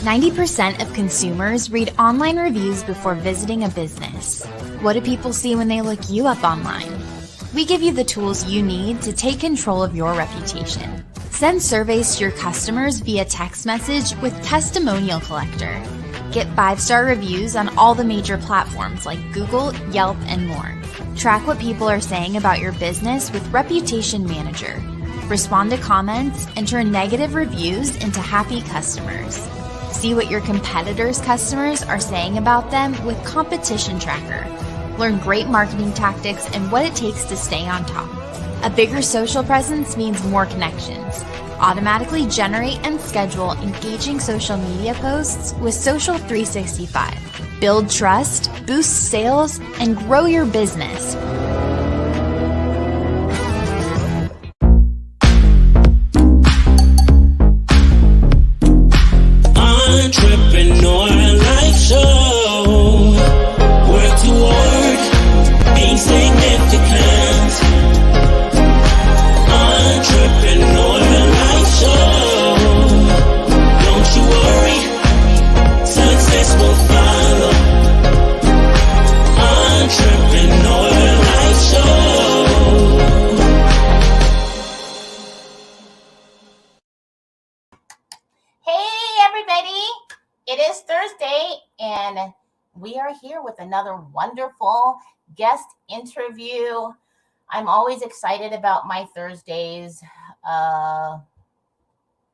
90% of consumers read online reviews before visiting a business. What do people see when they look you up online? We give you the tools you need to take control of your reputation. Send surveys to your customers via text message with Testimonial Collector. Get 5-star reviews on all the major platforms like Google, Yelp, and more. Track what people are saying about your business with Reputation Manager. Respond to comments and turn negative reviews into happy customers. See what your competitors' customers are saying about them with Competition Tracker. Learn great marketing tactics and what it takes to stay on top. A bigger social presence means more connections. Automatically generate and schedule engaging social media posts with Social 365. Build trust, boost sales, and grow your business. Entrepreneur Life Show. Work toward being significant. Entrepreneur Life Show. Don't you worry, success will follow. Entrepreneur Life Show. Hey everybody, it is Thursday and we are here with another wonderful guest interview. I'm always excited about my Thursdays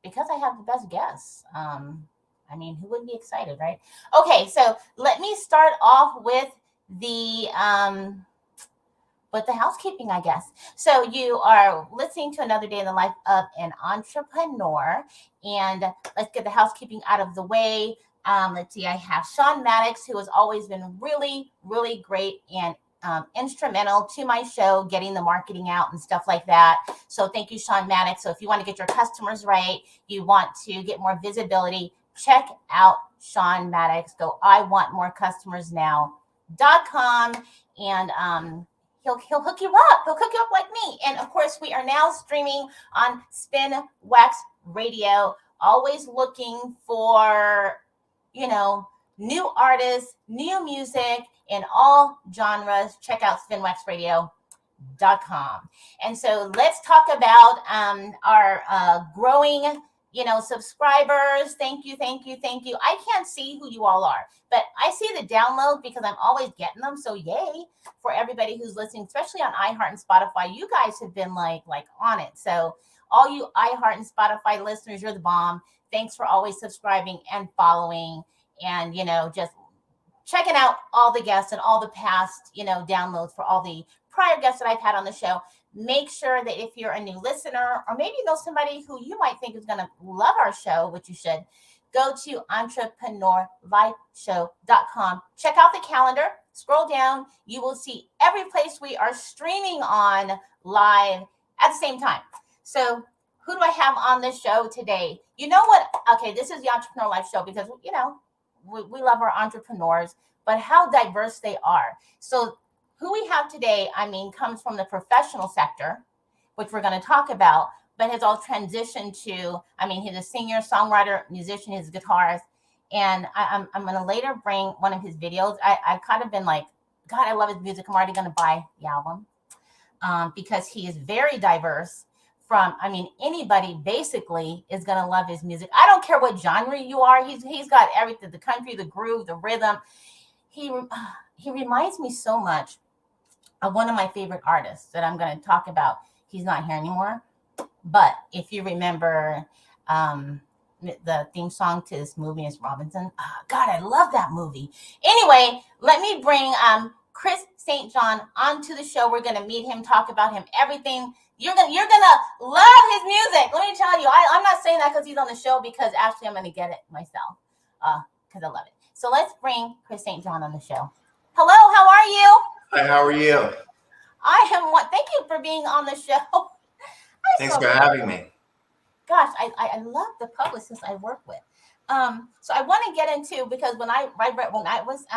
because I have the best guests. Who wouldn't be excited, right? Okay, so let me start off with the housekeeping, I guess. So you are listening to another day in the life of an entrepreneur, and let's get the housekeeping out of the way. Let's see, I have Sean Maddox, who has always been really, really great and instrumental to my show, getting the marketing out and stuff like that. So thank you, Sean Maddox. So if you want to get your customers right, you want to get more visibility, check out Sean Maddox. Go iwantmorecustomersnow.com and he'll hook you up. He'll hook you up like me. And of course, we are now streaming on Spin Wax Radio, always looking for, new artists, new music in all genres. Check out spinwaxradio.com. And so let's talk about our growing, subscribers. Thank you. I can't see who you all are, but I see the download because I'm always getting them. So yay for everybody who's listening, especially on iHeart and Spotify. You guys have been like on it. So all you iHeart and Spotify listeners, you're the bomb. Thanks for always subscribing and following and, just checking out all the guests and all the past, downloads for all the prior guests that I've had on the show. Make sure that if you're a new listener or maybe you know somebody who you might think is going to love our show, which you should, go to entrepreneurlifeshow.com. Check out the calendar. Scroll down. You will see every place we are streaming on live at the same time. So who do I have on this show today? You know what? Okay, this is the Entrepreneur Life Show because, we love our entrepreneurs, but how diverse they are. So who we have today, comes from the professional sector, which we're going to talk about, but has all transitioned to, he's a singer, songwriter, musician, he's a guitarist. And I'm going to later bring one of his videos. I've kind of been like, God, I love his music. I'm already going to buy the album because he is very diverse. Anybody basically is going to love his music. I don't care what genre you are. He's got everything, the country, the groove, the rhythm. He reminds me so much of one of my favorite artists that I'm going to talk about. He's not here anymore. But if you remember the theme song to this movie is Robinson. God, I love that movie. Anyway, let me bring Chris St.John onto the show. We're going to meet him, talk about him, everything. You're gonna love his music. Let me tell you, I'm not saying that because he's on the show, because actually I'm gonna get it myself because I love it. So let's bring Chris St.John on the show. Hello, how are you? Hi, how are you? Thank you for being on the show. Thanks for having me. Gosh, I love the publicists I work with. So I want to get into, because when I was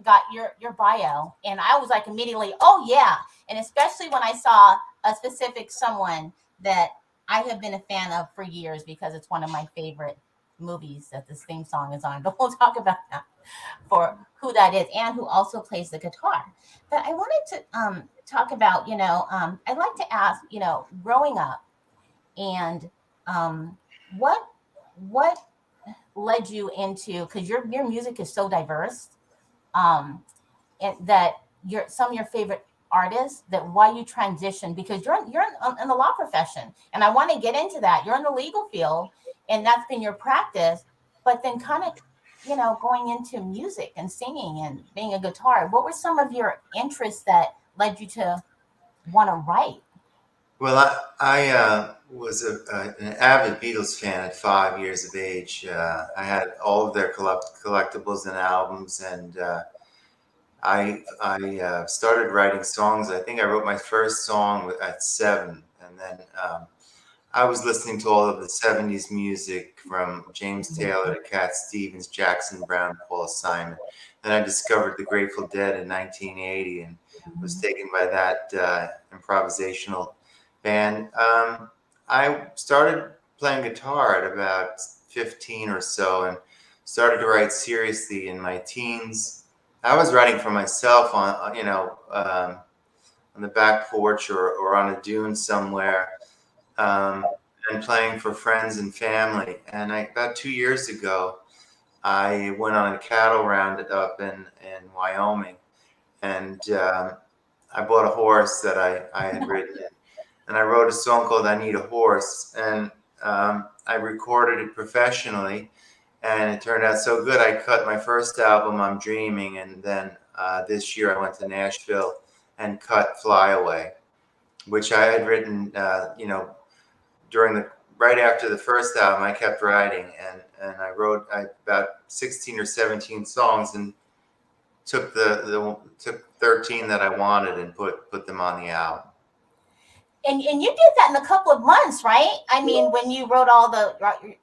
got your bio, and I was like immediately, oh yeah, and especially when I saw a specific someone that I have been a fan of for years because it's one of my favorite movies that this theme song is on, but we'll talk about that for who that is and who also plays the guitar. But I wanted to talk about, I'd like to ask, growing up and what what led you into, because your music is so diverse, um, and that some of your favorite artists, that why you transitioned, because you're in the law profession, and I want to get into that. You're in the legal field, and that's been your practice, but then kind of going into music and singing and being a guitar. What were some of your interests that led you to want to write? Well, I was an avid Beatles fan at 5 years of age. I had all of their collectibles and albums, and I started writing songs. I think I wrote my first song at 7, and then I was listening to all of the 70s music from James Taylor to Cat Stevens, Jackson Brown, Paul Simon. Then I discovered the Grateful Dead in 1980 and was taken by that improvisational band. I started playing guitar at about 15 or so and started to write seriously in my teens. I was writing for myself on the back porch or on a dune somewhere, and playing for friends and family. And about 2 years ago, I went on a cattle roundup in Wyoming, and I bought a horse that I had ridden, and I wrote a song called "I Need a Horse," and I recorded it professionally, and it turned out so good. I cut my first album, "I'm Dreaming," and then this year I went to Nashville and cut "Flyaway," which I had written, right after the first album. I kept writing, and I wrote about 16 or 17 songs, and took took 13 that I wanted and put them on the album. And you did that in a couple of months, right? I mean, when you wrote all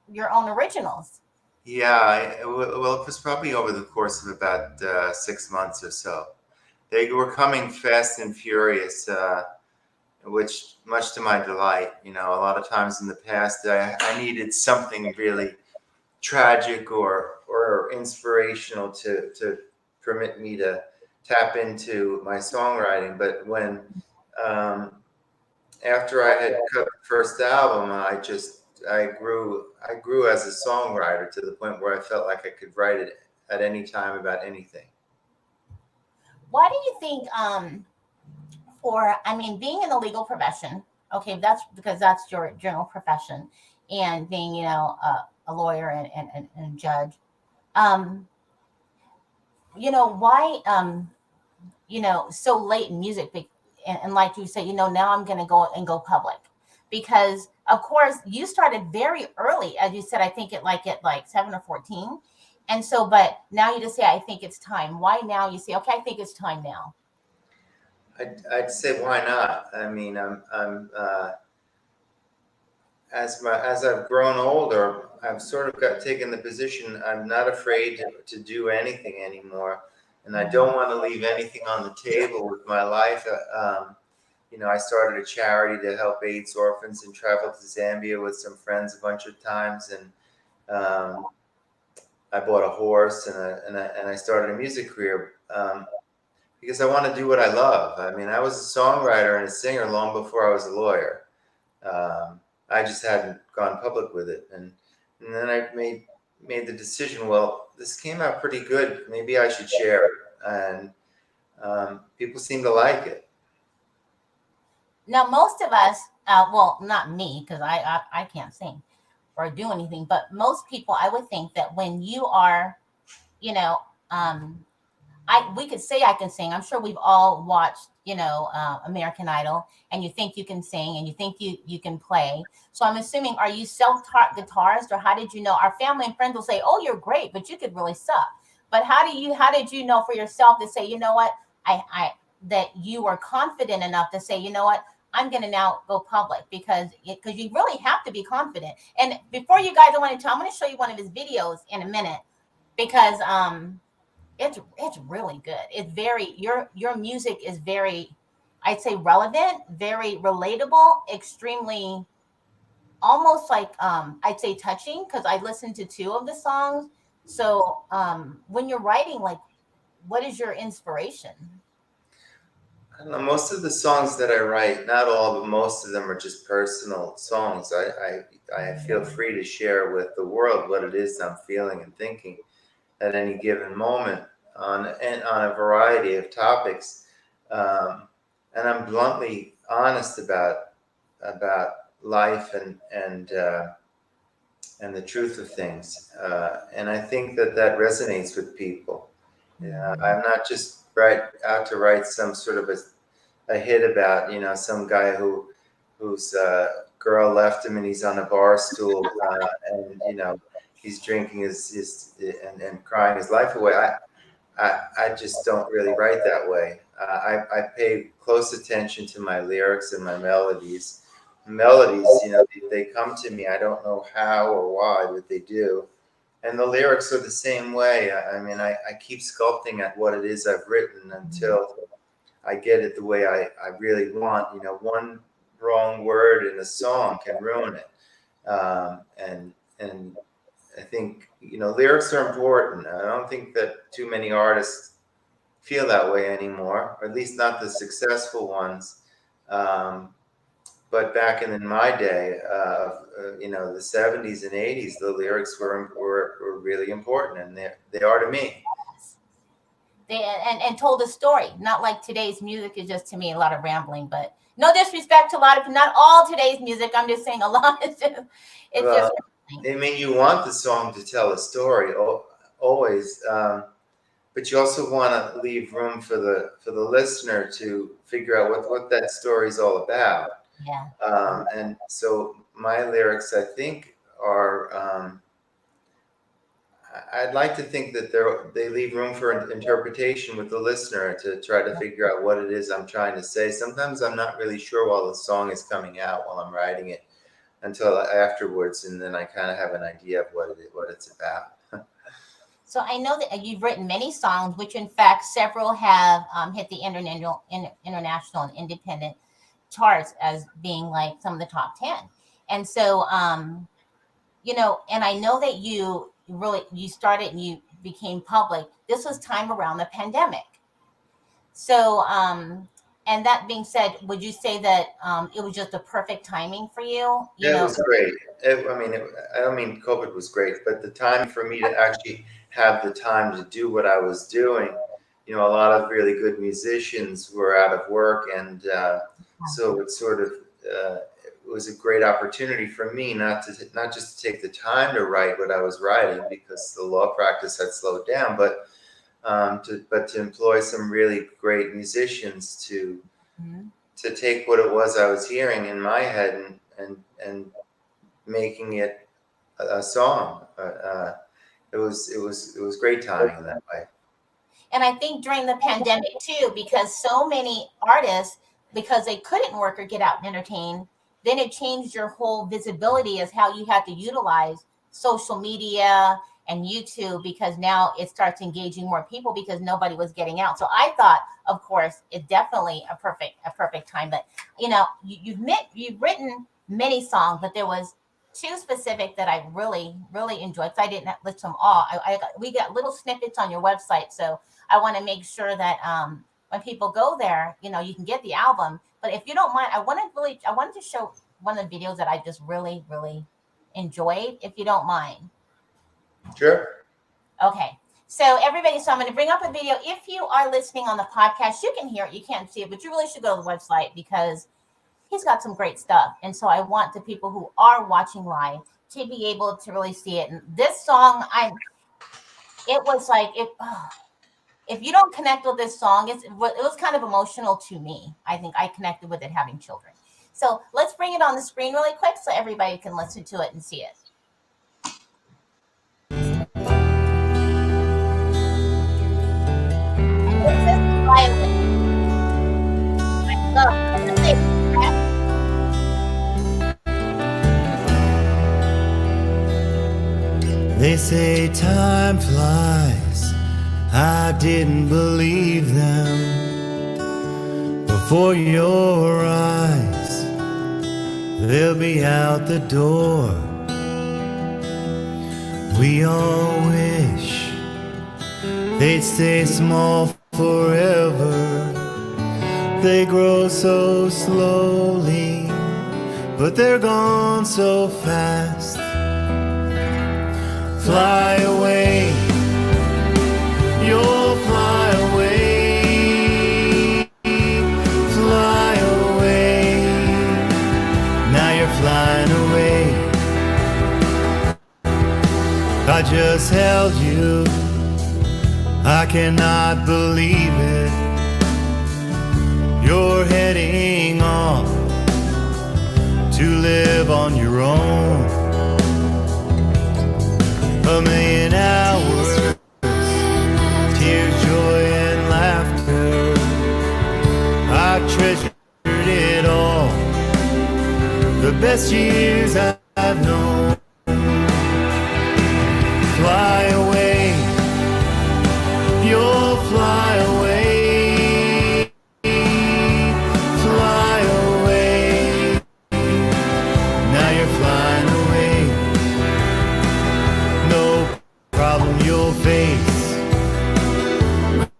your own originals. Yeah, well, it was probably over the course of about 6 months or so. They were coming fast and furious, which, much to my delight. A lot of times in the past, I needed something really tragic or inspirational to permit me to tap into my songwriting. But when after I had cut the first album, I grew as a songwriter to the point where I felt like I could write it at any time about anything. Why do you think being in the legal profession, okay, that's because that's your general profession, and being, a lawyer and a judge, why, so late in music, and like you say, now I'm going to go public, because of course you started very early, as you said, I think at like 7 or 14. And so, but now you just say, I think it's time. Why now? You say, okay, I think it's time now. I'd say, why not? I mean, I'm as I've grown older, I've sort of taken the position I'm not afraid to do anything anymore, and I don't want to leave anything on the table with my life. I started a charity to help AIDS orphans and traveled to Zambia with some friends a bunch of times, and I bought a horse, and I started a music career. Because I want to do what I love. I mean, I was a songwriter and a singer long before I was a lawyer. I just hadn't gone public with it. And then I made the decision, well, this came out pretty good. Maybe I should share it. And people seem to like it. Now, most of us, well, not me, because I can't sing or do anything, but most people, I would think that when you are, we could say I can sing. I'm sure we've all watched, American Idol, and you think you can sing and you think you can play. So I'm assuming, are you self-taught guitarist, or how did you know? Our family and friends will say, oh, you're great, but you could really suck. But how did you know for yourself to say, you know what, that you were confident enough to say, you know what, I'm going to now go public, because you really have to be confident. And before you guys, I'm going to show you one of his videos in a minute, because it's really good. It's very, your music is very, I'd say, relevant, very relatable, extremely almost like I'd say touching, because I listened to two of the songs. So when you're writing, like, what is your inspiration? I don't know, most of the songs that I write, not all, but most of them are just personal songs. I feel free to share with the world what it is I'm feeling and thinking at any given moment on a variety of topics, and I'm bluntly honest about life and the truth of things, and I think that resonates with people. Yeah, I'm not just out to write some sort of a hit about some guy whose girl left him and he's on a bar stool, and he's drinking his and crying his life away. I just don't really write that way. I pay close attention to my lyrics and my melodies. Melodies, they come to me. I don't know how or why, but they do. And the lyrics are the same way. I mean, I keep sculpting at what it is I've written until I get it the way I really want. One wrong word in a song can ruin it. And I think, lyrics are important. I don't think that too many artists feel that way anymore, or at least not the successful ones. But back in my day, the 70s and 80s, the lyrics were really important, and they are to me. And told a story, not like today's music is just, to me, a lot of rambling. But no disrespect to a lot of, not all today's music. I'm just saying a lot is just, just. I mean, you want the song to tell a story always, but you also want to leave room for the listener to figure out what that story is all about. Yeah. And so my lyrics, I think, are. I'd like to think that they leave room for interpretation with the listener to try to figure out what it is I'm trying to say. Sometimes I'm not really sure while the song is coming out, while I'm writing it, until afterwards, and then I kind of have an idea of what it's about. So I know that you've written many songs, which in fact several have hit the international and independent charts as being like some of the top 10. And so, and I know that you started and you became public. This was time around the pandemic. So, and that being said, would you say that it was just a perfect timing for you? It was great. I don't mean COVID was great, but the time for me to actually have the time to do what I was doing. A lot of really good musicians were out of work, and so it sort of it was a great opportunity for me not just to take the time to write what I was writing, because the law practice had slowed down, but to employ some really great musicians to take what it was I was hearing in my head and making it a song. It was great timing in that way. And I think during the pandemic too, because so many artists, because they couldn't work or get out and entertain, then it changed your whole visibility as how you had to utilize social media and YouTube, because now it starts engaging more people because nobody was getting out. So I thought, of course, it's definitely a perfect time. But you've written many songs, but there was two specific that I really, really enjoyed. So I didn't list them all. We got little snippets on your website, so I want to make sure that when people go there, you can get the album. But if you don't mind, I wanted to show one of the videos that I just really, really enjoyed, if you don't mind. Sure. Okay. So everybody, I'm going to bring up a video. If you are listening on the podcast, you can hear it. You can't see it, but you really should go to the website because he's got some great stuff. And so I want the people who are watching live to be able to really see it. And this song, it was like, if you don't connect with this song, it was kind of emotional to me. I think I connected with it having children. So let's bring it on the screen really quick so everybody can listen to it and see it. They say time flies, I didn't believe them. Before your eyes, they'll be out the door. We all wish they'd stay small forever. They grow so slowly, but they're gone so fast. Fly away, you'll fly away. Fly away, now you're flying away. I just held you, I cannot believe it. You're heading off to live on your own. A million hours, tears, joy, and laughter. I treasured it all, the best years I've known. Fly away, you'll fly away. Fly away, now you're flying away. No problem you'll face,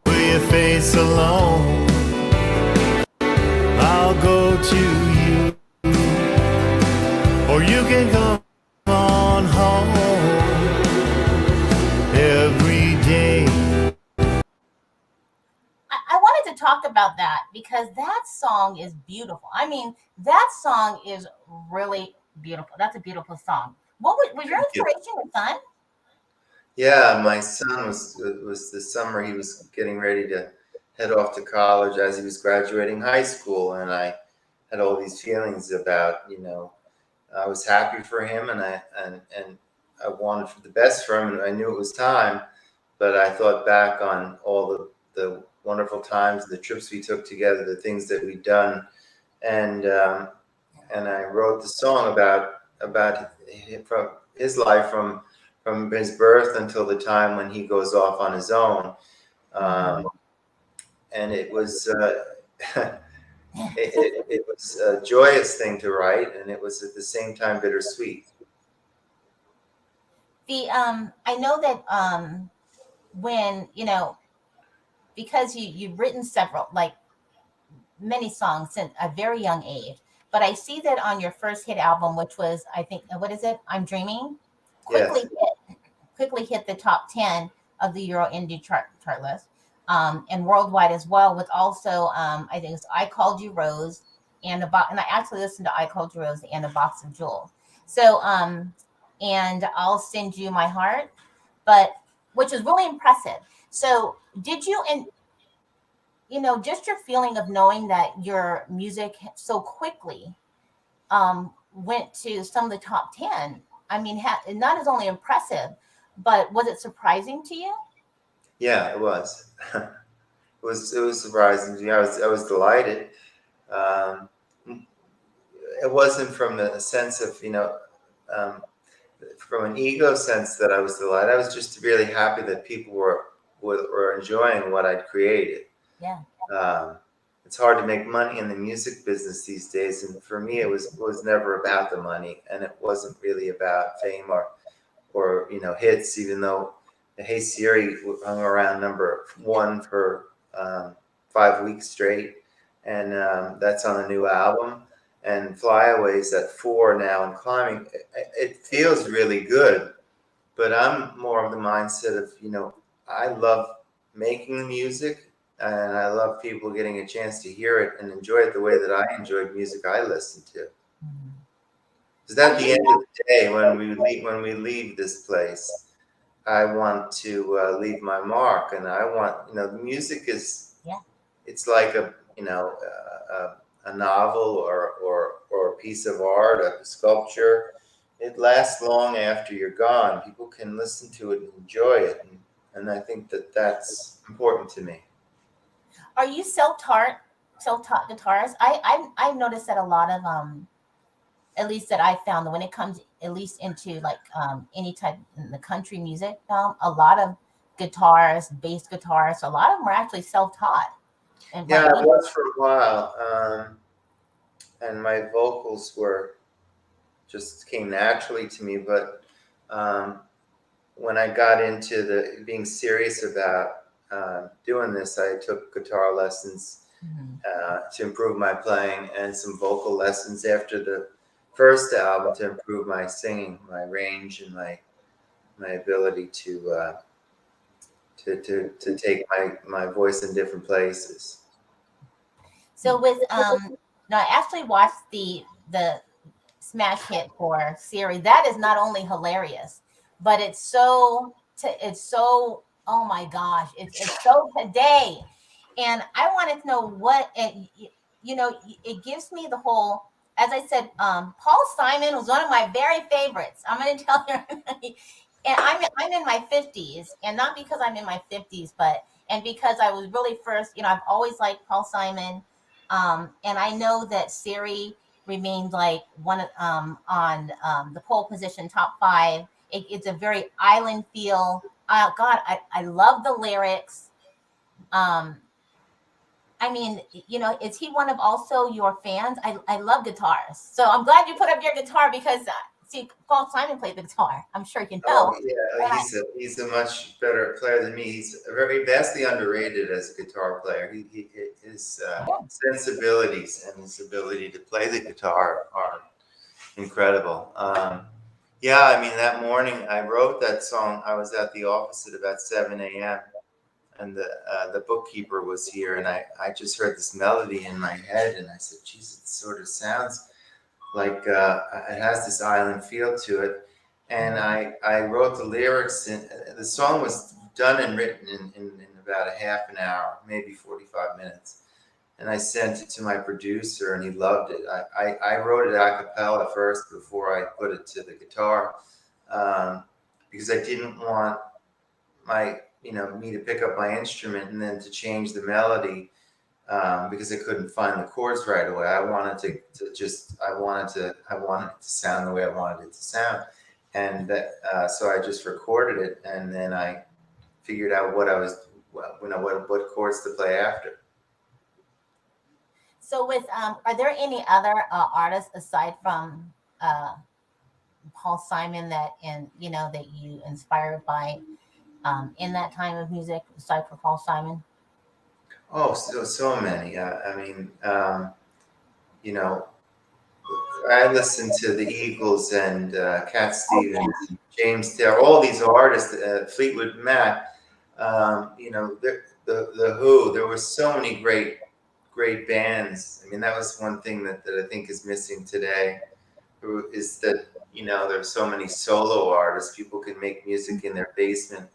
will you face alone? I'll go to you, or you can come on home. Every day. I wanted to talk about that because that song is beautiful. I mean, that song is really beautiful. That's a beautiful song. What was your inspiration, your son? Yeah, my son was this summer. He was getting ready to head off to college as he was graduating high school, and I had all these feelings about, I was happy for him, and I wanted for the best for him, and I knew it was time. But I thought back on all the wonderful times, the trips we took together, the things that we'd done, and I wrote the song about from his life from his birth until the time when he goes off on his own, and it was it was a joyous thing to write, and it was at the same time bittersweet. I know that when because you've written several, like many songs since a very young age, but I see that on your first hit album, which was, I think, what is it? I'm Dreaming. Yes. Quickly hit the top 10 of the Euro Indie chart list, and worldwide as well. With also, I think it's I Called You Rose and and I actually listened to I Called You Rose and A Box of Jewels. So, and I'll Send You My Heart, but which is really impressive. So, did you and just your feeling of knowing that your music so quickly went to some of the top 10. I mean, not as only impressive, but was it surprising to you? Yeah, it was. It was surprising to me. I was delighted. Um, it wasn't from a sense of from an ego sense that I was delighted. I was just really happy that people were enjoying what I'd created. Yeah. It's hard to make money in the music business these days, and for me, it was never about the money, and it wasn't really about fame or hits. Even though the Hey Siri hung around number 1 for 5 weeks straight, and that's on a new album. And Flyaway's at 4 now and climbing. It feels really good, but I'm more of the mindset of I love making the music. And I love people getting a chance to hear it and enjoy it the way that I enjoyed music I listened to. Because at the end of the day, when we leave this place, I want to leave my mark, and I want the music is it's like a novel or a piece of art, a sculpture. It lasts long after you're gone. People can listen to it and enjoy it, and I think that's important to me. Are you self-taught guitarist? I've noticed that a lot of at least that I found that when it comes at least into like any type in the country music, a lot of guitarists, bass guitarists, a lot of them are actually self-taught. Yeah, I was for a while, and my vocals were just came naturally to me. But when I got into being serious about doing this, I took guitar lessons to improve my playing, and some vocal lessons after the first album to improve my singing, my range, and my ability to take my voice in different places. So with no, I actually watched the smash hit for Siri. That is not only hilarious, but it's so oh my gosh, it's so today. And I wanted to know what it, it gives me the whole, as I said, Paul Simon was one of my very favorites. I'm going to tell you. And I'm in my 50s, and not because I'm in my 50s, but and because I was really first, I've always liked Paul Simon. And I know that Siri remained like one on the pole position, top 5. It's a very island feel. God, I love the lyrics. I mean, is he one of also your fans? I love guitars, so I'm glad you put up your guitar because see, Paul Simon played the guitar. I'm sure you know. Oh yeah, he's a much better player than me. He's very vastly underrated as a guitar player. His sensibilities and his ability to play the guitar are incredible. Yeah, I mean, that morning I wrote that song. I was at the office at about 7 a.m. and the bookkeeper was here, and I just heard this melody in my head, and I said, "Geez, it sort of sounds like it has this island feel to it." And I wrote the lyrics, and the song was done and written in about a half an hour, maybe 45 minutes. And I sent it to my producer, and he loved it. I wrote it a cappella first before I put it to the guitar, because I didn't want me to pick up my instrument and then to change the melody, because I couldn't find the chords right away. I wanted it to sound the way I wanted it to sound. And so I just recorded it, and then I figured out what chords to play after. So with are there any other artists aside from Paul Simon that that you inspired by in that time of music aside from Paul Simon? Oh, so many. I mean, I listened to the Eagles and Cat Stevens, and James Taylor, all these artists, Fleetwood Mac. The Who. There were so many great bands. I mean, that was one thing that I think is missing today, is that there's so many solo artists. People can make music in their basement,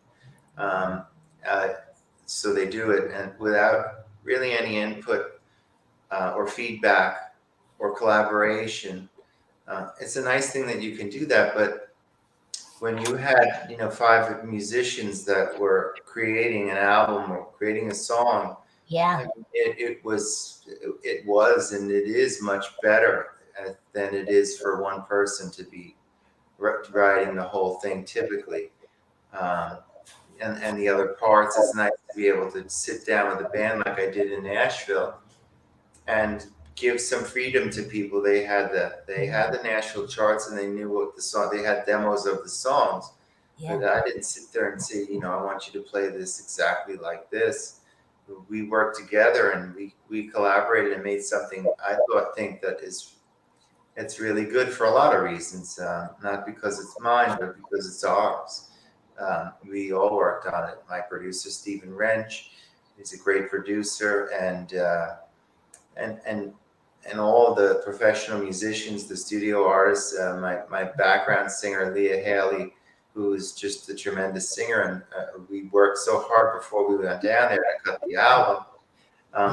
so they do it, and without really any input or feedback or collaboration. It's a nice thing that you can do that, but when you had 5 musicians that were creating an album or creating a song, Yeah, it was and it is much better than it is for one person to be writing the whole thing typically. And the other parts, it's nice to be able to sit down with a band like I did in Nashville and give some freedom to people. They had the Nashville charts, and they knew what the song. They had demos of the songs, but I didn't sit there and say, I want you to play this exactly like this. We worked together, and we collaborated and made something think that it's really good for a lot of reasons. Not because it's mine, but because it's ours. We all worked on it. My producer, Stephen Wrench, he's a great producer, and all the professional musicians, the studio artists, my background singer, Leah Haley, who is just a tremendous singer. And we worked so hard before we went down there to cut the album.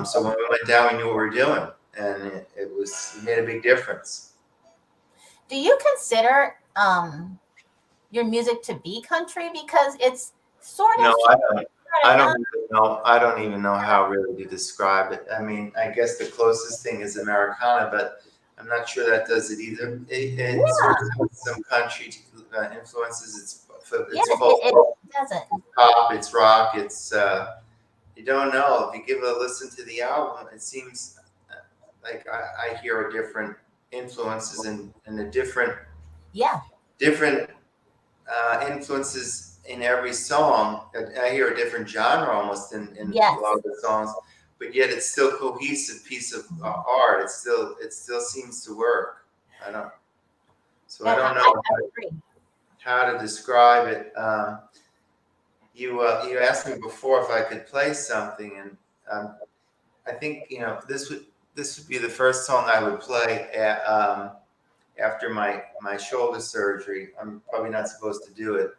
So when we went down, we knew what we were doing, and it made a big difference. Do you consider your music to be country? Because it's sort of. No, I don't even know how really to describe it. I mean, I guess the closest thing is Americana, but I'm not sure that does it either. It sort of has some country influences. It's folk, it doesn't. It's pop, it's rock, it's you don't know. If you give a listen to the album, it seems like I hear different influences and a different Yeah. different influences in every song. I hear a different genre almost in a Yes. lot of the songs, but yet it's still a cohesive piece of art. It still seems to work. I don't. So I And don't I know agree. how to describe it. You asked me before if I could play something, and I think this would be the first song I would play after my shoulder surgery. I'm probably not supposed to do it,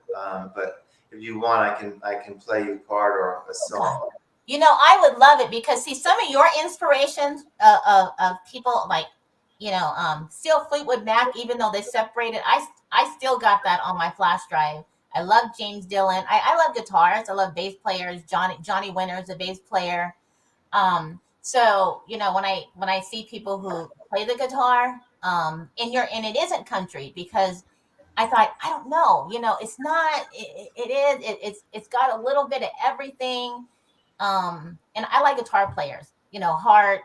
but if you want, I can play you part or a song. I would love it because see some of your inspirations of people like, still Fleetwood Mac, even though they separated, I still got that on my flash drive. I love James Dillon. I love guitarists. I love bass players. Johnny Winter's a bass player. So when I see people who play the guitar, and it isn't country because I thought, I don't know, it's not, it is, it's got a little bit of everything. And I like guitar players, hard.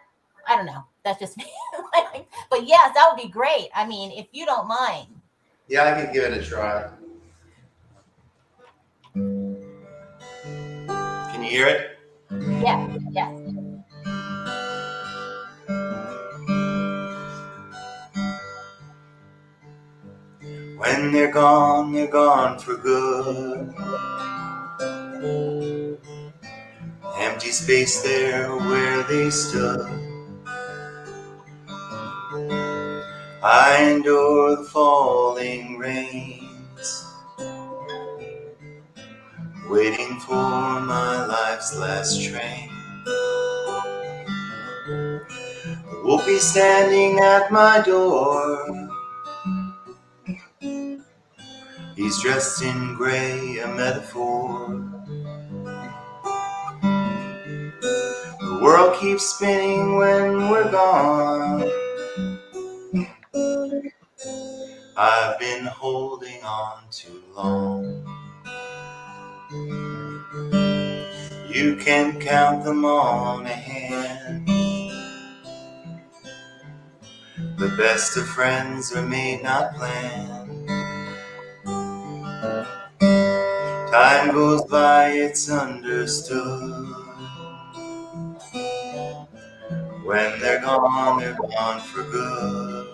I don't know. That's just me. But yes, that would be great. I mean, if you don't mind. Yeah, I can give it a try. Can you hear it? Yes, yes. When they're gone for good. Empty space there where they stood. I endure the falling rains, waiting for my life's last train. We'll be standing at my door. He's dressed in gray, a metaphor. The world keeps spinning when we're gone. I've been holding on too long. You can count them on a hand. The best of friends are made, not planned. Time goes by, it's understood. When they're gone for good.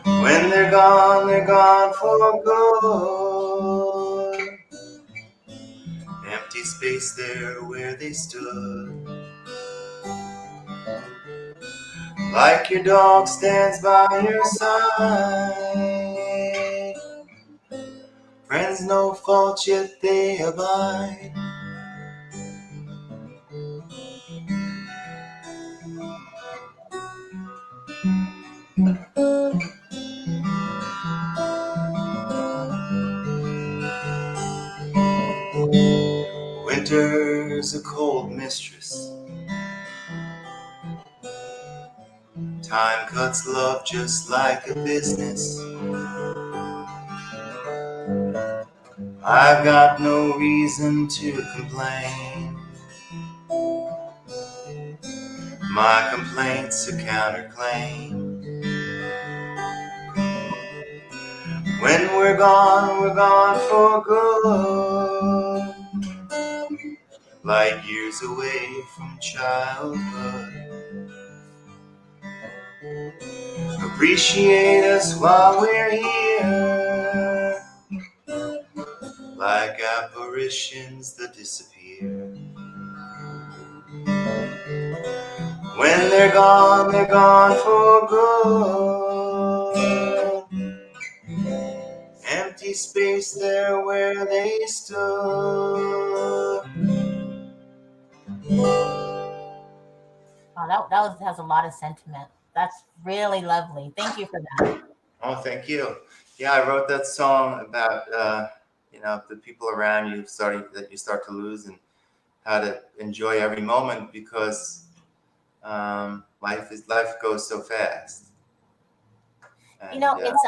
When they're gone for good. Empty space there where they stood. Like your dog stands by your side. Friends no fault yet they abide. Winter's a cold mistress. Time cuts love just like a business. I've got no reason to complain. My complaint's a counterclaim. When we're gone for good. Light years away from childhood. Appreciate us while we're here. Like apparitions that disappear. When they're gone for good. Empty space there where they stood. Oh, that has a lot of sentiment. That's really lovely. Thank you for that. Oh, thank you. Yeah, I wrote that song about the people around you that you start to lose, and how to enjoy every moment because life goes so fast. And, It's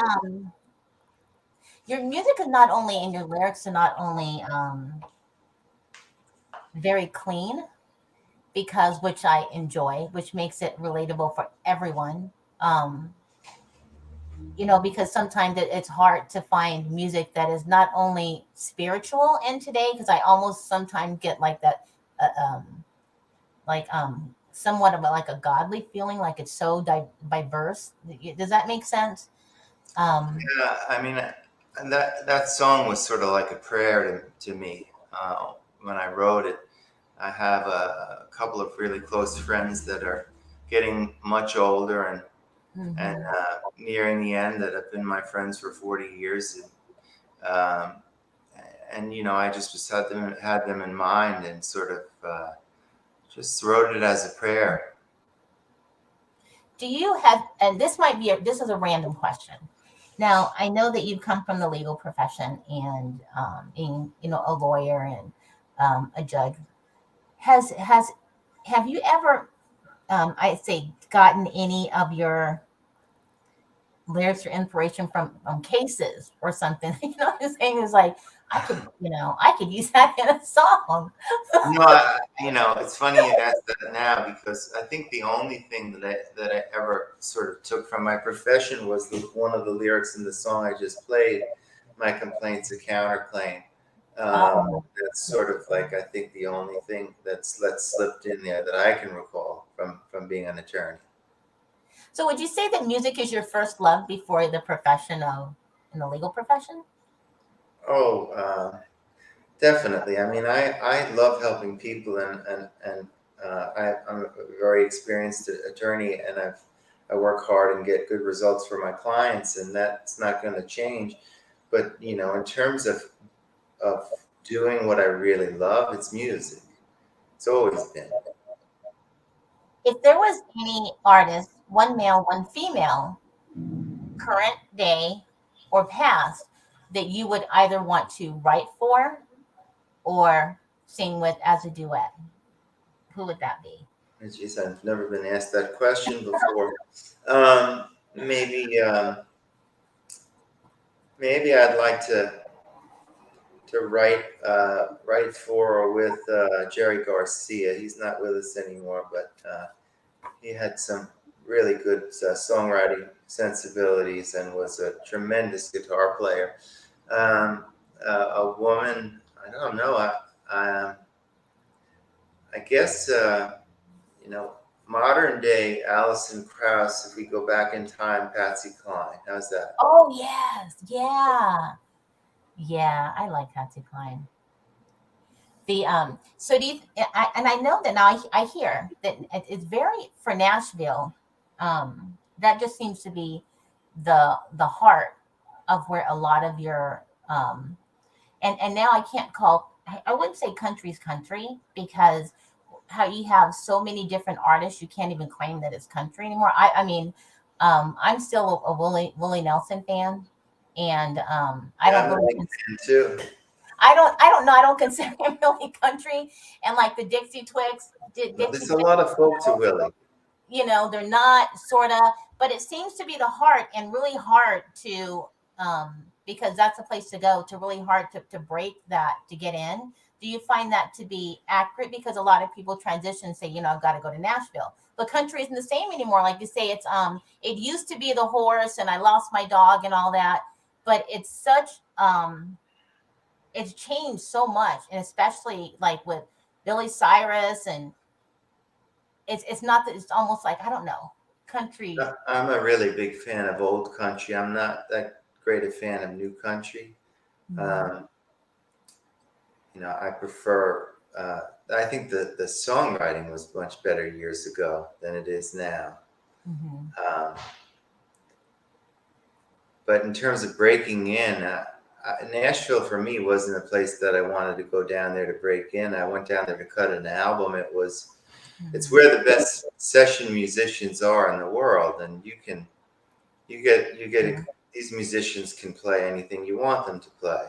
your music is not only, and your lyrics are not only very clean, because which I enjoy, which makes it relatable for everyone. because sometimes it's hard to find music that is not only spiritual in today, because I almost sometimes get like that, like somewhat of like a godly feeling, like it's so diverse. Does that make sense? Um, Yeah, I mean, that song was sort of like a prayer to me when I wrote it. I have a couple of really close friends that are getting much older and mhm. nearing the end that have been my friends for 40 years. Um, and I just had them in mind and sort of just wrote it as a prayer. Do you have, and this might be, this is a random question. Now, I know that you've come from the legal profession and being, a lawyer and a judge. Has have you ever, I say, gotten any of your lyrics or inspiration from cases or something? What I'm saying is like, I could use that in a song. It's funny you ask that now because I think the only thing that I ever sort of took from my profession was one of the lyrics in the song I just played. My complaint's a counterclaim. Oh, That's sort of like I think the only thing that's slipped in there that I can recall from being an attorney. so would you say that music is your first love before the profession of in the legal profession? Oh, definitely. I mean, I love helping people, and I'm a very experienced attorney, and I work hard and get good results for my clients, and that's not going to change. But in terms of doing what I really love, it's music. It's always been. If there was any artist, one male, one female, current day or past, that you would either want to write for or sing with as a duet, who would that be? Geez, I've never been asked that question before. Maybe I'd like to write for or with Jerry Garcia. He's not with us anymore, but he had some really good songwriting sensibilities and was a tremendous guitar player. Um, a woman, I don't know. I guess you know modern day Alison Krauss. If we go back in time, Patsy Cline. How's that? Oh yes, yeah, yeah. I like Patsy Cline. The so do you, and I know that now I hear that it's very for Nashville. That just seems to be the heart of where a lot of your and now I can't call, I wouldn't say country's country, because how you have so many different artists, you can't even claim that it's country anymore. I mean, I'm still a Willie Nelson fan, and I Yeah, don't I'm a really big fan too. I don't know, I don't consider him really country. And like the Dixie Twicks, Well, Dixie there's a Chicks, lot of folk to Willie. they're not sort of, but it seems to be the heart, and really hard to because that's a place to go, to really hard to break that to get in. Do you find that to be accurate? Because a lot of people transition and say, I've got to go to Nashville, but country isn't the same anymore. Like you say, it's it used to be the horse and I lost my dog and all that, but it's such it's changed so much, and especially like with Billy Cyrus, and it's not that, it's almost like, I don't know, country. I'm a really big fan of old country. I'm not that great a fan of new country. Mhm, Um, I prefer. I think the songwriting was much better years ago than it is now. mhm. Um, but in terms of breaking in, Nashville for me wasn't a place that I wanted to go down there to break in. I went down there to cut an album. It's Mhm. where the best session musicians are in the world, and you get Yeah, these musicians can play anything you want them to play.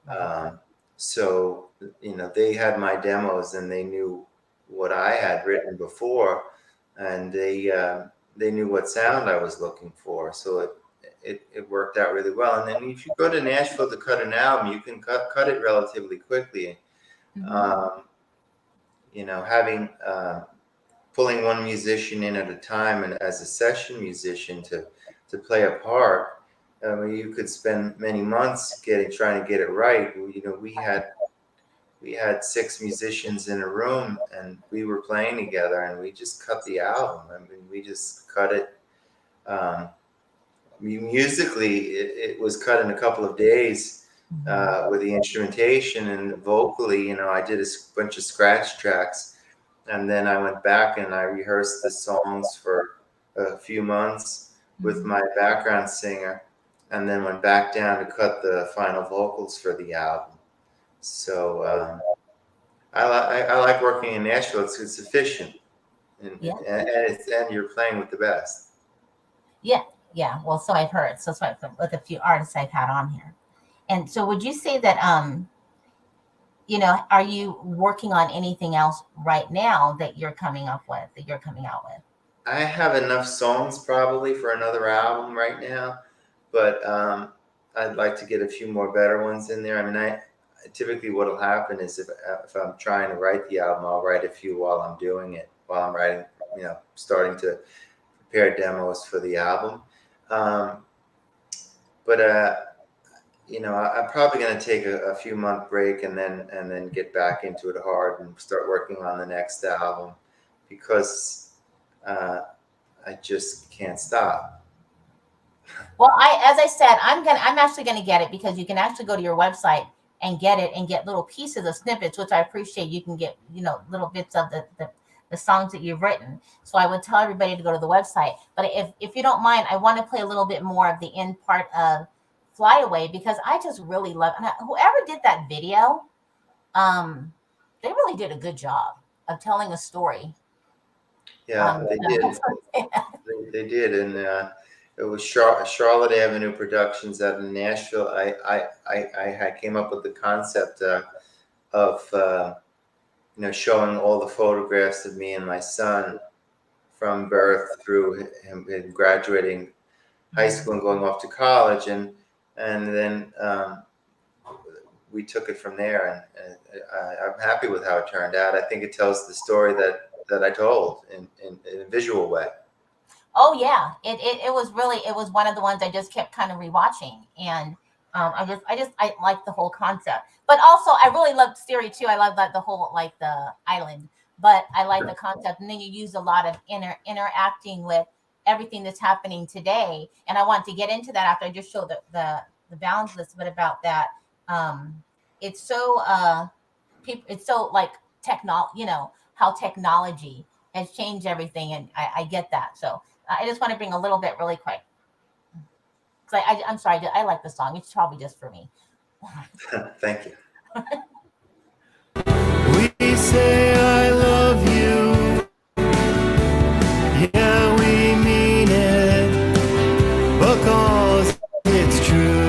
right. Um, so they had my demos and they knew what I had written before, and they knew what sound I was looking for. So it worked out really well. And then if you go to Nashville to cut an album, you can cut it relatively quickly. Mhm. Um, having pulling one musician in at a time and as a session musician to to play a part. I mean, you could spend many months trying to get it right. We had 6 musicians in a room, and we were playing together, and we just cut the album. I mean, we just cut it. Musically, it was cut in a couple of days with the instrumentation, and vocally, I did a bunch of scratch tracks, and then I went back and I rehearsed the songs for a few months with my background singer, and then went back down to cut the final vocals for the album. So I like working in Nashville. It's efficient, and you're playing with the best. Yeah. Well, so I've heard. So with a few artists I've had on here. And so would you say that, are you working on anything else right now that you're coming out with? I have enough songs probably for another album right now, but I'd like to get a few more better ones in there. I mean, typically what'll happen is if I'm trying to write the album, I'll write a few while I'm doing it, while I'm writing, starting to prepare demos for the album. But I'm probably going to take a few month break and then get back into it hard and start working on the next album, because I just can't stop. Well, as I said, I'm actually going to get it, because you can actually go to your website and get it and get little pieces of snippets, which I appreciate. You can get, little bits of the songs that you've written. So I would tell everybody to go to the website. But if you don't mind, I want to play a little bit more of the end part of Flyaway, because I just really love, and whoever did that video, they really did a good job of telling a story. Yeah, they did. They did, and it was Charlotte Avenue Productions out in Nashville. I came up with the concept of showing all the photographs of me and my son from birth through him graduating high school and going off to college, and then we took it from there, and I'm happy with how it turned out. I think it tells the story that I told in a visual way. Oh yeah, it was one of the ones I just kept kind of rewatching, and I like the whole concept. But also, I really loved Siri too. I love the whole, like, the island, but I like the concept. And then you use a lot of interacting with everything that's happening today. And I want to get into that after I just showed the balance list, but about that, it's so like how technology has changed everything, and I get that. So I just want to bring a little bit really quick. I'm sorry, I like the song. It's probably just for me. Thank you. We say I love you. Yeah, we mean it, because it's true.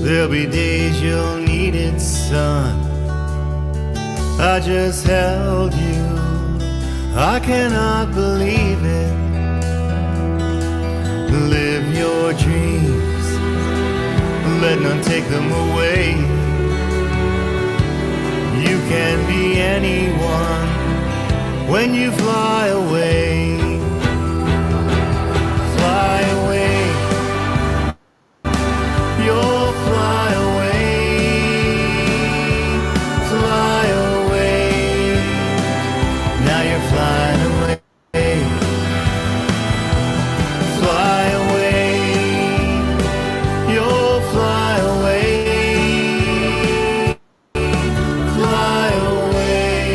There'll be days you'll need it, son. I just held you. I cannot believe it. Live your dreams. Let none take them away. You can be anyone when you fly away. Fly away. You'll fly away, fly away. Now you're flying away, fly away. You'll fly away, fly away.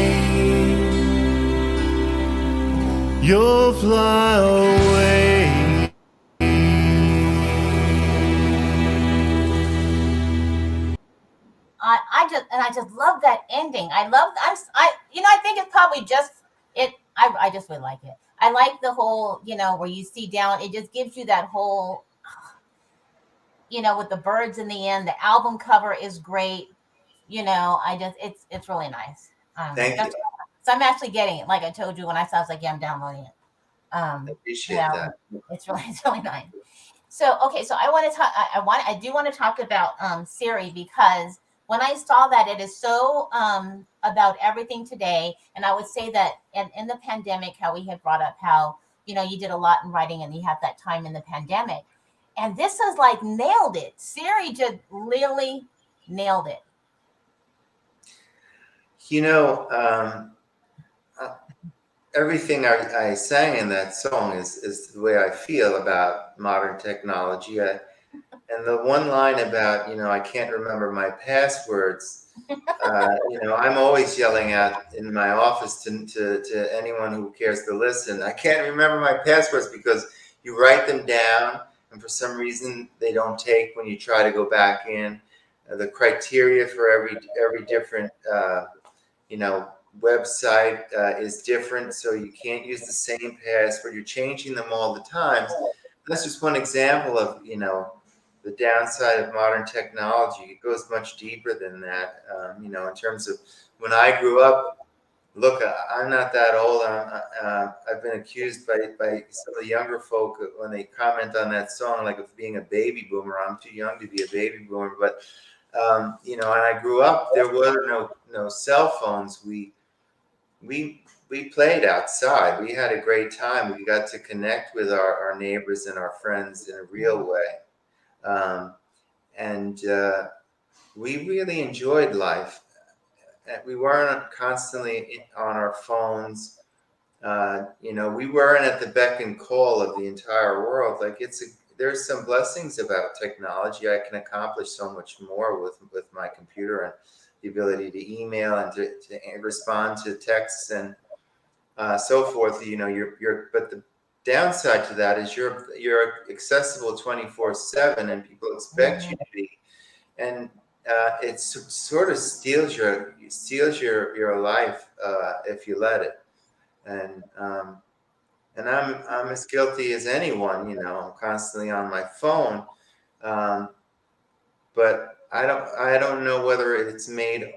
You'll fly away. I just love that ending. I think it's probably I just really like it. I like the whole, where you see down, it just gives you that whole, with the birds in the end. The album cover is great. It's really nice. Thank you. So I'm actually getting it. Like I told you when I saw, I was like, yeah, I'm downloading it. I appreciate that. It's really nice. So okay, so I want to talk. I do want to talk about Siri, because when I saw that it is so about everything today, and I would say that in the pandemic, how we had brought up how you did a lot in writing, and you had that time in the pandemic, and this is like nailed it. Siri just really nailed it. Everything I sang in that song is the way I feel about modern technology. And the one line about, I can't remember my passwords, I'm always yelling out in my office to anyone who cares to listen, I can't remember my passwords, because you write them down and for some reason they don't take when you try to go back in. The criteria for every different, website is different, so you can't use the same password. You're changing them all the time. That's just one example of the downside of modern technology. It goes much deeper than that. In terms of when I grew up. Look, I'm not that old. I've been accused by some of the younger folk when they comment on that song, like of being a baby boomer. I'm too young to be a baby boomer, but when I grew up, there were no cell phones. We played outside. We had a great time. We got to connect with our neighbors and our friends in a real way. And we really enjoyed life. We weren't constantly on our phones. We weren't at the beck and call of the entire world. Like there's some blessings about technology. I can accomplish so much more with my computer, and the ability to email and to respond to texts and so forth. But the downside to that is you're accessible 24/7, and people expect you to be, and it sort of steals your life if you let it. And I'm as guilty as anyone. I'm constantly on my phone, but I don't know whether it's made.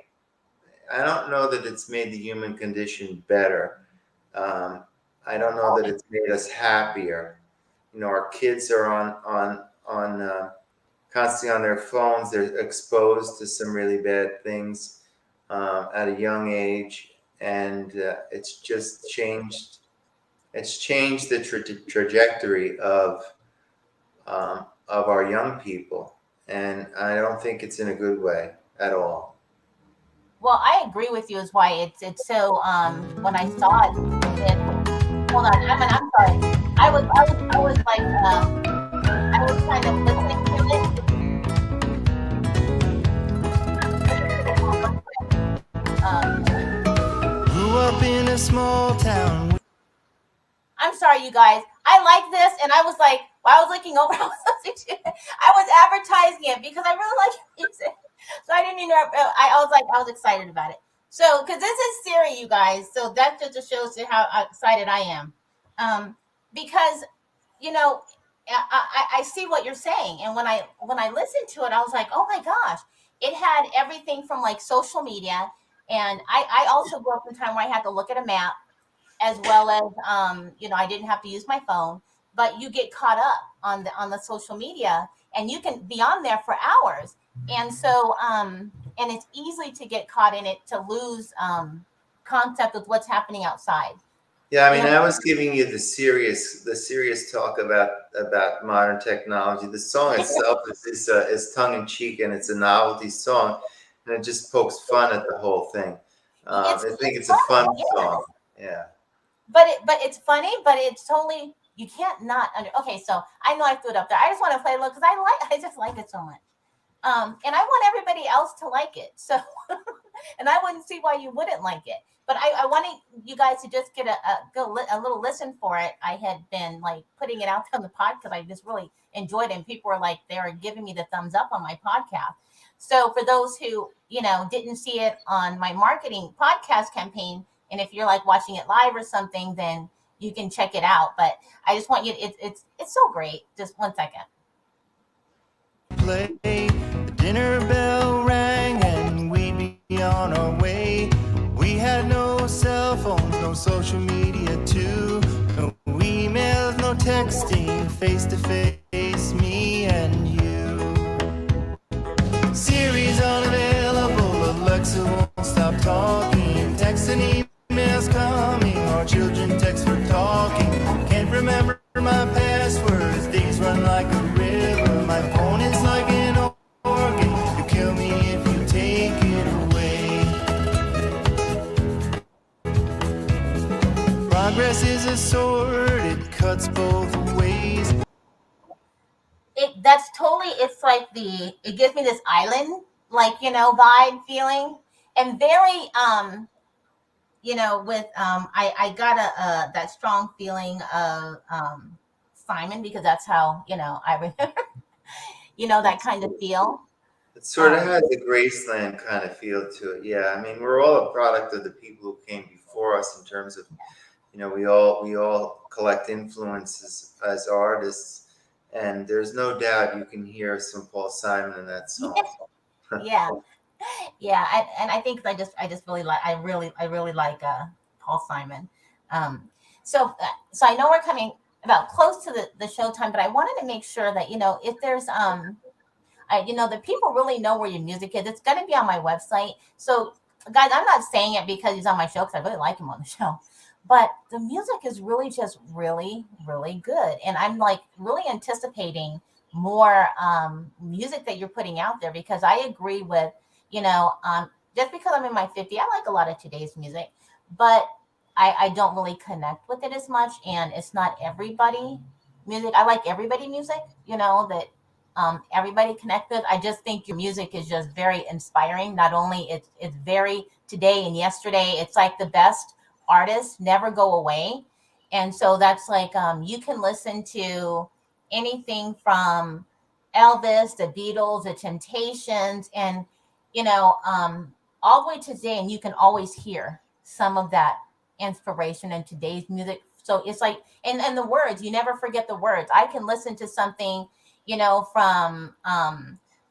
I don't know that it's made the human condition better. I don't know that it's made us happier. Our kids are on constantly on their phones. They're exposed to some really bad things at a young age, and it's just changed. It's changed the trajectory of our young people, and I don't think it's in a good way at all. Well, I agree with you. Is why it's so. When I saw it, hold on. I'm sorry. I was like I was kind of listening to it. Grew up in a small town. I'm sorry, you guys. I like this, and I was like, while I was looking over, I was advertising it because I really like music. So I didn't interrupt. I was excited about it. So, because this is Siri, you guys. So that just shows you how excited I am. Because, I see what you're saying. And when I listened to it, I was like, oh my gosh, it had everything from like social media. And I also grew up in a time where I had to look at a map, as well as, I didn't have to use my phone, but you get caught up on the social media, and you can be on there for hours. And so, and it's easy to get caught in it, to lose concept of what's happening outside. Yeah, I mean, I was giving you the serious talk about modern technology. The song itself is tongue in cheek, and it's a novelty song, and it just pokes fun at the whole thing. I think it's a fun song. Yeah. But it's funny, but it's totally, you can't not okay, so I know I threw it up there. I just want to play a little because I just like it so much. And I want everybody else to like it. So, and I wouldn't see why you wouldn't like it. But I wanted you guys to just get a little listen for it. I had been like putting it out on the pod because I just really enjoyed it. And people were like, they were giving me the thumbs up on my podcast. So for those who, didn't see it on my marketing podcast campaign, And if you're like watching it live or something, then you can check it out. But I just want you, it's so great. Just 1 second. Play, the dinner bell rang and we'd be on our way. We had no cell phones, no social media too, no emails, no texting, face to face, me and you. Siri's unavailable, Alexa won't stop talking, text and emails coming, our children text for talking. Can't remember my passwords, days run like a river, my phone is like an organ, you kill me if you take it away. Progress is a sword, it cuts both ways. That's totally, it's like it gives me this island, like, vibe feeling, and very, with, I got that strong feeling of, Simon, because that's how, I remember, that kind of feel. It sort of has a Graceland kind of feel to it. Yeah, I mean, we're all a product of the people who came before us in terms of, we all collect influences as artists, and there's no doubt you can hear some Paul Simon in that song. Yeah. And I think I just really like, I really like Paul Simon. So I know we're coming about close to the show time, but I wanted to make sure that, if there's the people really know where your music is. It's going to be on my website. So guys, I'm not saying it because he's on my show, because I really like him on the show, but the music is really just really, really good. And I'm like really anticipating more music that you're putting out there, because I agree with, just because I'm in my 50s, I like a lot of today's music, but I don't really connect with it as much. And it's not everybody music. I like everybody music, that everybody connect with. I just think your music is just very inspiring. Not only it's very today and yesterday, it's like the best artists never go away. And so that's like, you can listen to anything from Elvis, the Beatles, the Temptations, and, all the way to today. And you can always hear some of that inspiration in today's music. So it's like, and the words, you never forget the words. I can listen to something, from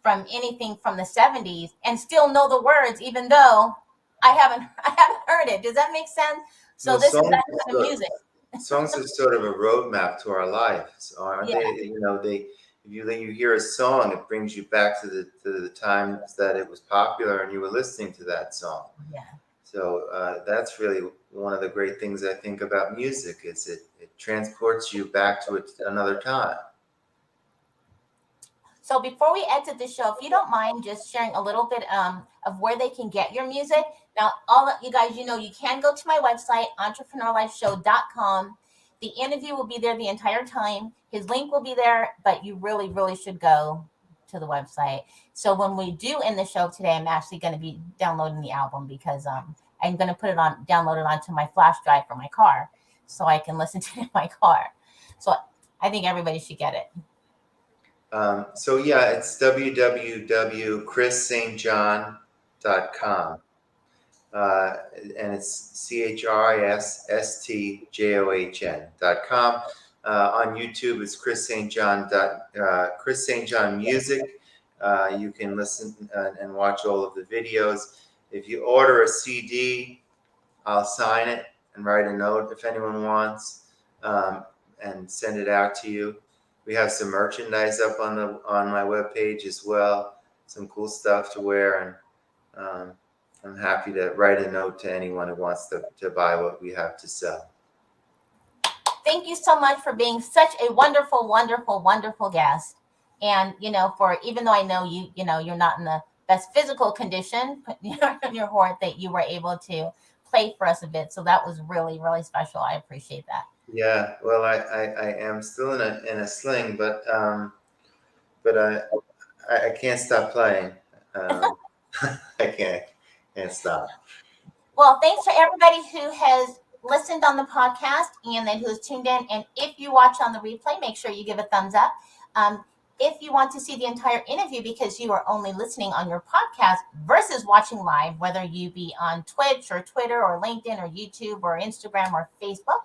anything from the 70s and still know the words, even though I haven't heard it. Does that make sense? So Well, this is that kind of music. Songs are sort of a roadmap to our lives, aren't Yeah. they? If you hear a song, it brings you back to the times that it was popular and you were listening to that song. Yeah. So that's really one of the great things I think about music, is it transports you back to another time. So before we exit the show, if you don't mind just sharing a little bit of where they can get your music. Now, all of you guys, you can go to my website, entrepreneurlifeshow.com. The interview will be there the entire time. His link will be there, but you really, really should go to the website. So when we do end the show today, I'm actually going to be downloading the album, because I'm going to download it onto my flash drive for my car, so I can listen to it in my car. So I think everybody should get it. So yeah, it's www.chrisstjohn.com. And it's CHRISSTJOHN.com. On YouTube, it's Chris St. John Music. You can listen and watch all of the videos. If you order a CD, I'll sign it and write a note if anyone wants, and send it out to you. We have some merchandise up on my webpage as well. Some cool stuff to wear, and I'm happy to write a note to anyone who wants to buy what we have to sell. Thank you so much for being such a wonderful, wonderful, wonderful guest. And, for, even though I know you're not in the best physical condition, but in your heart, that you were able to play for us a bit. So that was really, really special. I appreciate that. Yeah, well, I am still in a sling, but I can't stop playing. I can't stop. Well, thanks for everybody who has listened on the podcast and then who's tuned in. And if you watch on the replay, make sure you give a thumbs up. if you want to see the entire interview because you are only listening on your podcast versus watching live, whether you be on Twitch or Twitter or LinkedIn or YouTube or Instagram or Facebook,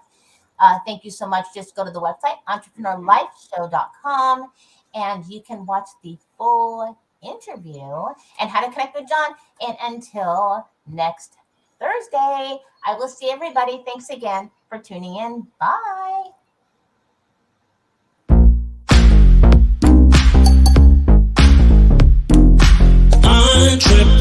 thank you so much. Just go to the website, entrepreneurlifeshow.com, and you can watch the full interview and how to connect with John. And until next Thursday, I will see everybody. Thanks again for tuning in. Bye. Entrepreneur.